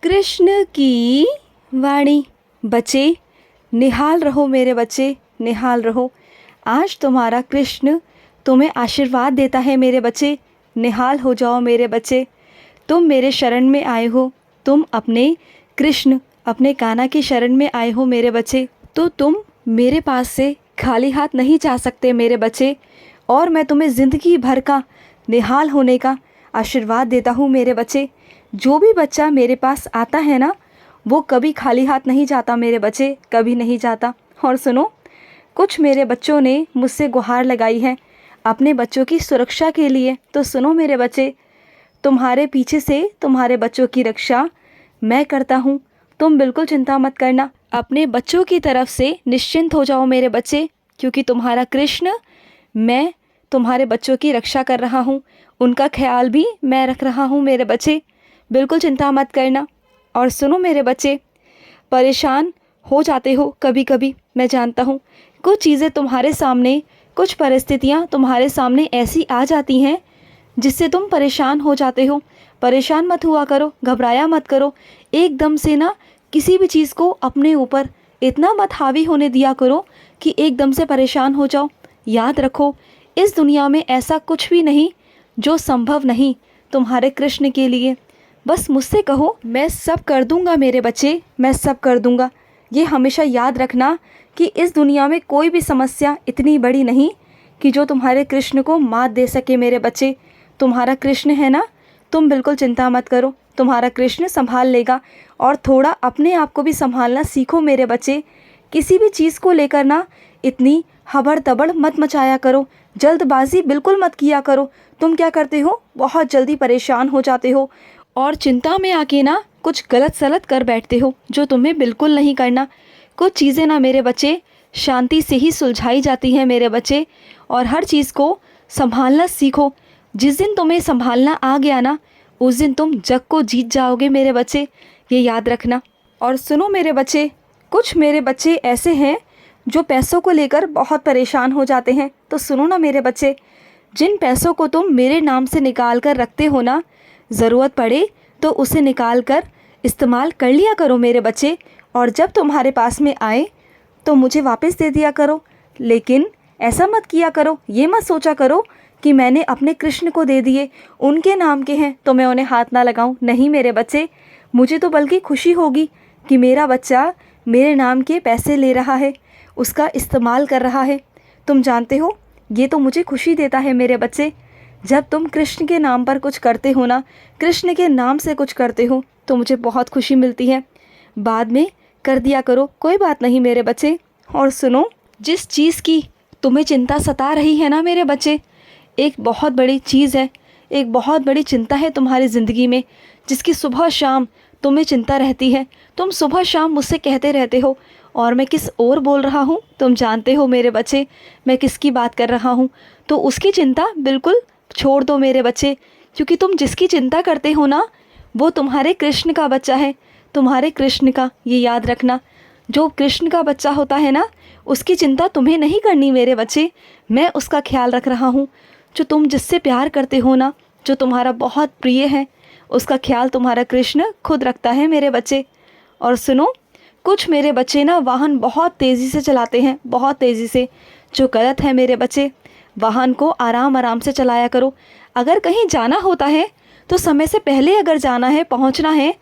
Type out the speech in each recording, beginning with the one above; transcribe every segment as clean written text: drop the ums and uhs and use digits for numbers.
कृष्ण की वाणी। बच्चे निहाल रहो मेरे बच्चे, निहाल रहो। आज तुम्हारा कृष्ण तुम्हें आशीर्वाद देता है मेरे बच्चे। निहाल हो जाओ मेरे बच्चे। तुम मेरे शरण में आए हो, तुम अपने कृष्ण अपने कान्हा की शरण में आए हो मेरे बच्चे, तो तुम मेरे पास से खाली हाथ नहीं जा सकते मेरे बच्चे। और मैं तुम्हें ज़िंदगी भर का निहाल होने का आशीर्वाद देता हूँ मेरे बच्चे। जो भी बच्चा मेरे पास आता है ना, वो कभी खाली हाथ नहीं जाता मेरे बच्चे, कभी नहीं जाता। और सुनो, कुछ मेरे बच्चों ने मुझसे गुहार लगाई है अपने बच्चों की सुरक्षा के लिए। तो सुनो मेरे बच्चे, तुम्हारे पीछे से तुम्हारे बच्चों की रक्षा मैं करता हूँ। तुम बिल्कुल चिंता मत करना, अपने बच्चों की तरफ से निश्चिंत हो जाओ मेरे बच्चे, क्योंकि तुम्हारा कृष्ण, मैं तुम्हारे बच्चों की रक्षा कर रहा हूँ, उनका ख्याल भी मैं रख रहा हूँ मेरे बच्चे। बिल्कुल चिंता मत करना। और सुनो मेरे बच्चे, परेशान हो जाते हो कभी कभी, मैं जानता हूँ। कुछ चीज़ें तुम्हारे सामने, कुछ परिस्थितियाँ तुम्हारे सामने ऐसी आ जाती हैं जिससे तुम परेशान हो जाते हो। परेशान मत हुआ करो, घबराया मत करो। एकदम से ना किसी भी चीज़ को अपने ऊपर इतना मत हावी होने दिया करो कि एकदम से परेशान हो जाओ। याद रखो, इस दुनिया में ऐसा कुछ भी नहीं जो संभव नहीं तुम्हारे कृष्ण के लिए। बस मुझसे कहो, मैं सब कर दूंगा मेरे बच्चे, मैं सब कर दूंगा। ये हमेशा याद रखना कि इस दुनिया में कोई भी समस्या इतनी बड़ी नहीं कि जो तुम्हारे कृष्ण को मात दे सके मेरे बच्चे। तुम्हारा कृष्ण है ना, तुम बिल्कुल चिंता मत करो, तुम्हारा कृष्ण संभाल लेगा। और थोड़ा अपने आप को भी संभालना सीखो मेरे बच्चे। किसी भी चीज़ को लेकर ना इतनी हबड़ तबड़ मत मचाया करो, जल्दबाजी बिल्कुल मत किया करो। तुम क्या करते हो, बहुत जल्दी परेशान हो जाते हो और चिंता में आके ना कुछ गलत सलत कर बैठते हो, जो तुम्हें बिल्कुल नहीं करना। कुछ चीज़ें ना मेरे बच्चे शांति से ही सुलझाई जाती हैं मेरे बच्चे, और हर चीज़ को संभालना सीखो। जिस दिन तुम्हें संभालना आ गया ना, उस दिन तुम जग को जीत जाओगे मेरे बच्चे, ये याद रखना। और सुनो मेरे बच्चे, कुछ मेरे बच्चे ऐसे हैं जो पैसों को लेकर बहुत परेशान हो जाते हैं। तो सुनो ना मेरे बच्चे, जिन पैसों को तुम मेरे नाम से निकाल कर रखते हो ना, ज़रूरत पड़े तो उसे निकाल कर इस्तेमाल कर लिया करो मेरे बच्चे। और जब तुम्हारे पास में आए तो मुझे वापस दे दिया करो। लेकिन ऐसा मत किया करो, ये मत सोचा करो कि मैंने अपने कृष्ण को दे दिए, उनके नाम के हैं तो मैं उन्हें हाथ ना लगाऊं। नहीं मेरे बच्चे, मुझे तो बल्कि खुशी होगी कि मेरा बच्चा मेरे नाम के पैसे ले रहा है, उसका इस्तेमाल कर रहा है। तुम जानते हो, ये तो मुझे खुशी देता है मेरे बच्चे। जब तुम कृष्ण के नाम पर कुछ करते हो ना, कृष्ण के नाम से कुछ करते हो, तो मुझे बहुत खुशी मिलती है। बाद में कर दिया करो, कोई बात नहीं मेरे बच्चे। और सुनो, जिस चीज़ की तुम्हें चिंता सता रही है ना मेरे बच्चे, एक बहुत बड़ी चीज़ है, एक बहुत बड़ी चिंता है तुम्हारी ज़िंदगी में, जिसकी सुबह शाम तुम्हें चिंता रहती है। तुम सुबह शाम मुझसे कहते रहते हो, और मैं किस ओर बोल रहा हूँ तुम जानते हो मेरे बच्चे, मैं किसकी बात कर रहा हूँ। तो उसकी चिंता बिल्कुल छोड़ दो मेरे बच्चे, क्योंकि तुम जिसकी चिंता करते हो ना, वो तुम्हारे कृष्ण का बच्चा है, तुम्हारे कृष्ण का। ये याद रखना, जो कृष्ण का बच्चा होता है ना, उसकी चिंता तुम्हें नहीं करनी मेरे बच्चे, मैं उसका ख्याल रख रहा हूँ। जो तुम जिससे प्यार करते हो ना, जो तुम्हारा बहुत प्रिय है, उसका ख्याल तुम्हारा कृष्ण खुद रखता है मेरे बच्चे। और सुनो, कुछ मेरे बच्चे ना वाहन बहुत तेज़ी से चलाते हैं, बहुत तेज़ी से, जो गलत है मेरे बच्चे। वाहन को आराम आराम से चलाया करो। अगर कहीं जाना होता है तो समय से पहले अगर जाना है, पहुंचना है,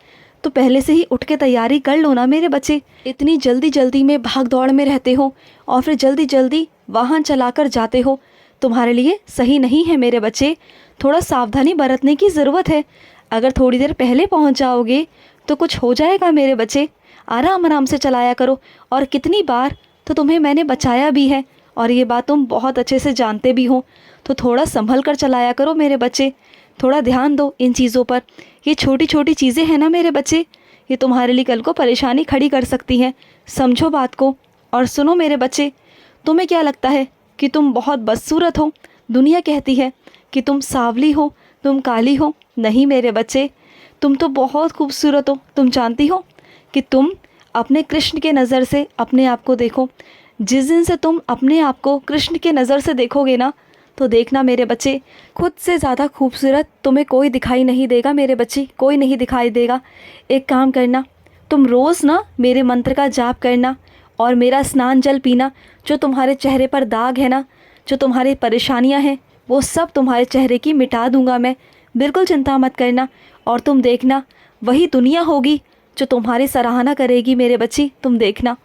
तो पहले से ही उठ के तैयारी कर लो ना मेरे बच्चे। इतनी जल्दी जल्दी में भाग दौड़ में रहते हो और फिर जल्दी जल्दी वाहन चलाकर जाते हो, तुम्हारे लिए सही नहीं है मेरे बच्चे। थोड़ा सावधानी बरतने की ज़रूरत है। अगर थोड़ी देर पहले पहुंच जाओगे तो कुछ हो जाएगा मेरे बच्चे। आराम आराम से चलाया करो। और कितनी बार तो तुम्हें मैंने बचाया भी है, और ये बात तुम बहुत अच्छे से जानते भी हो। तो थोड़ा संभल कर चलाया करो मेरे बच्चे, थोड़ा ध्यान दो इन चीज़ों पर। ये छोटी छोटी चीज़ें हैं ना मेरे बच्चे, ये तुम्हारे लिए कल को परेशानी खड़ी कर सकती हैं, समझो बात को। और सुनो मेरे बच्चे, तुम्हें क्या लगता है कि तुम बहुत बदसूरत हो? दुनिया कहती है कि तुम सांवली हो, तुम काली हो। नहीं मेरे बच्चे, तुम तो बहुत खूबसूरत हो। तुम जानती हो कि तुम अपने कृष्ण के नज़र से अपने आप को देखो। जिस दिन से तुम अपने आप को कृष्ण के नज़र से देखोगे ना, तो देखना मेरे बच्चे, खुद से ज़्यादा खूबसूरत तुम्हें कोई दिखाई नहीं देगा मेरे बच्चे, कोई नहीं दिखाई देगा। एक काम करना, तुम रोज़ ना मेरे मंत्र का जाप करना और मेरा स्नान जल पीना। जो तुम्हारे चेहरे पर दाग है ना, जो तुम्हारी परेशानियां हैं, वो सब तुम्हारे चेहरे की मिटा दूंगा मैं। बिल्कुल चिंता मत करना। और तुम देखना, वही दुनिया होगी जो तुम्हारी सराहना करेगी मेरे बच्ची। तुम देखना,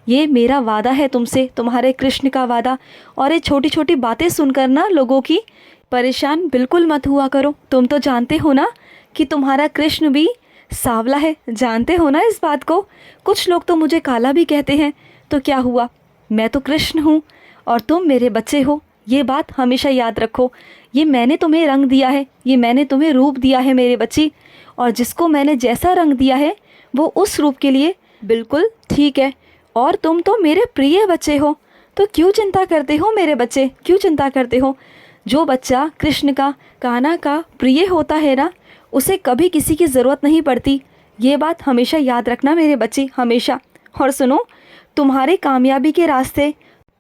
ये मेरा वादा है तुमसे, तुम्हारे कृष्ण का वादा। और ये छोटी छोटी बातें सुनकर ना लोगों की परेशान बिल्कुल मत हुआ करो। तुम तो जानते हो ना कि तुम्हारा कृष्ण भी सांवला है, जानते हो ना इस बात को। कुछ लोग तो मुझे काला भी कहते हैं, तो क्या हुआ, मैं तो कृष्ण हूँ और तुम मेरे बच्चे हो। ये बात हमेशा याद रखो। ये मैंने तुम्हें रंग दिया है, ये मैंने तुम्हें रूप दिया है मेरे बच्ची। और जिसको मैंने जैसा रंग दिया है वो उस रूप के लिए बिल्कुल ठीक है। और तुम तो मेरे प्रिय बच्चे हो, तो क्यों चिंता करते हो मेरे बच्चे, क्यों चिंता करते हो। जो बच्चा कृष्ण का, कान्हा का प्रिय होता है ना, उसे कभी किसी की ज़रूरत नहीं पड़ती। ये बात हमेशा याद रखना मेरे बच्चे, हमेशा। और सुनो, तुम्हारे कामयाबी के रास्ते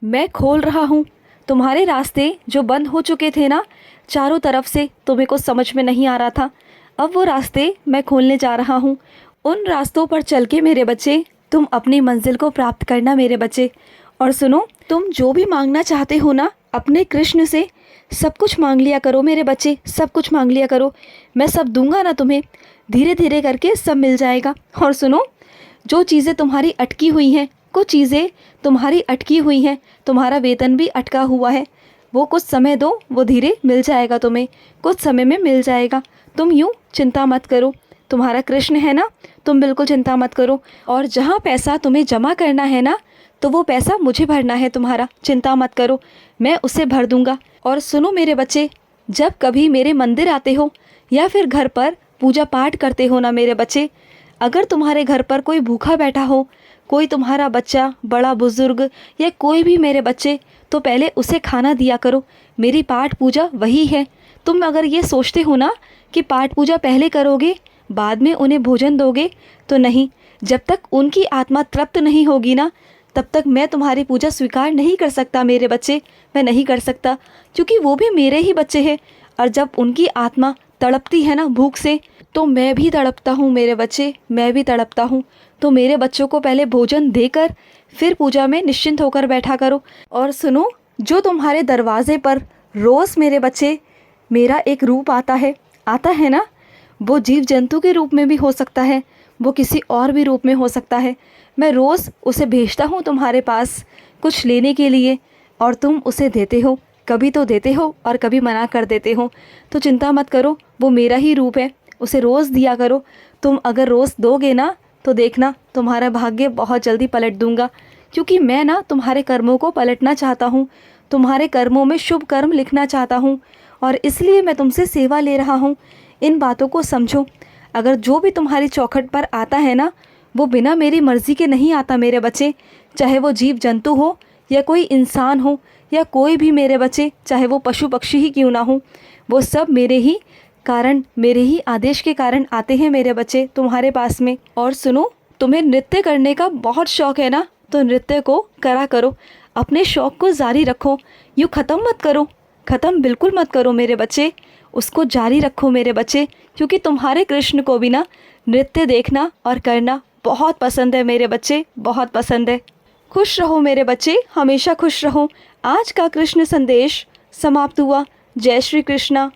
मैं खोल रहा हूँ। तुम्हारे रास्ते जो बंद हो चुके थे ना चारों तरफ से, तुम्हें कुछ समझ में नहीं आ रहा था, अब वो रास्ते मैं खोलने जा रहा हूँ। उन रास्तों पर चल के मेरे बच्चे तुम अपनी मंजिल को प्राप्त करना मेरे बच्चे। और सुनो, तुम जो भी मांगना चाहते हो ना अपने कृष्ण से, सब कुछ मांग लिया करो मेरे बच्चे, सब कुछ मांग लिया करो। मैं सब दूंगा ना तुम्हें, धीरे धीरे करके सब मिल जाएगा। और सुनो, जो चीज़ें तुम्हारी अटकी हुई हैं, कुछ चीज़ें तुम्हारी अटकी हुई हैं, तुम्हारा वेतन भी अटका हुआ है, वो कुछ समय दो, वो धीरे मिल जाएगा तुम्हें, कुछ समय में मिल जाएगा। तुम यूँ चिंता मत करो, तुम्हारा कृष्ण है ना, तुम बिल्कुल चिंता मत करो। और जहाँ पैसा तुम्हें जमा करना है ना, तो वो पैसा मुझे भरना है तुम्हारा, चिंता मत करो, मैं उसे भर दूंगा। और सुनो मेरे बच्चे, जब कभी मेरे मंदिर आते हो या फिर घर पर पूजा पाठ करते हो ना मेरे बच्चे, अगर तुम्हारे घर पर कोई भूखा बैठा हो, कोई तुम्हारा बच्चा, बड़ा बुजुर्ग या कोई भी मेरे बच्चे, तो पहले उसे खाना दिया करो। मेरी पाठ पूजा वही है। तुम अगर ये सोचते हो ना कि पाठ पूजा पहले करोगे बाद में उन्हें भोजन दोगे, तो नहीं। जब तक उनकी आत्मा तृप्त नहीं होगी ना, तब तक मैं तुम्हारी पूजा स्वीकार नहीं कर सकता मेरे बच्चे, मैं नहीं कर सकता, क्योंकि वो भी मेरे ही बच्चे हैं। और जब उनकी आत्मा तड़पती है ना भूख से, तो मैं भी तड़पता हूँ मेरे बच्चे, मैं भी तड़पता हूँ। तो मेरे बच्चों को पहले भोजन देकर फिर पूजा में निश्चिंत होकर बैठा करो। और सुनो, जो तुम्हारे दरवाजे पर रोज़ मेरे बच्चे मेरा एक रूप आता है ना, वो जीव जंतु के रूप में भी हो सकता है, वो किसी और भी रूप में हो सकता है। मैं रोज़ उसे भेजता हूँ तुम्हारे पास कुछ लेने के लिए, और तुम उसे देते हो, कभी तो देते हो और कभी मना कर देते हो। तो चिंता मत करो, वो मेरा ही रूप है, उसे रोज़ दिया करो। तुम अगर रोज़ दोगे ना, तो देखना तुम्हारा भाग्य बहुत जल्दी पलट दूंगा, क्योंकि मैं ना तुम्हारे कर्मों को पलटना चाहता हूँ, तुम्हारे कर्मों में शुभ कर्म लिखना चाहता हूँ, और इसलिए मैं तुमसे सेवा ले रहा हूँ। इन बातों को समझो। अगर जो भी तुम्हारी चौखट पर आता है ना, वो बिना मेरी मर्ज़ी के नहीं आता मेरे बच्चे, चाहे वो जीव जंतु हो या कोई इंसान हो या कोई भी मेरे बच्चे, चाहे वो पशु पक्षी ही क्यों ना हो, वो सब मेरे ही कारण, मेरे ही आदेश के कारण आते हैं मेरे बच्चे तुम्हारे पास में। और सुनो, तुम्हें नृत्य करने का बहुत शौक़ है ना, तो नृत्य को करा करो, अपने शौक़ को जारी रखो, यूँ ख़त्म मत करो, ख़त्म बिल्कुल मत करो मेरे बच्चे, उसको जारी रखो मेरे बच्चे, क्योंकि तुम्हारे कृष्ण को भी ना नृत्य देखना और करना बहुत पसंद है मेरे बच्चे, बहुत पसंद है। खुश रहो मेरे बच्चे, हमेशा खुश रहो। आज का कृष्ण संदेश समाप्त हुआ। जय श्री कृष्णा।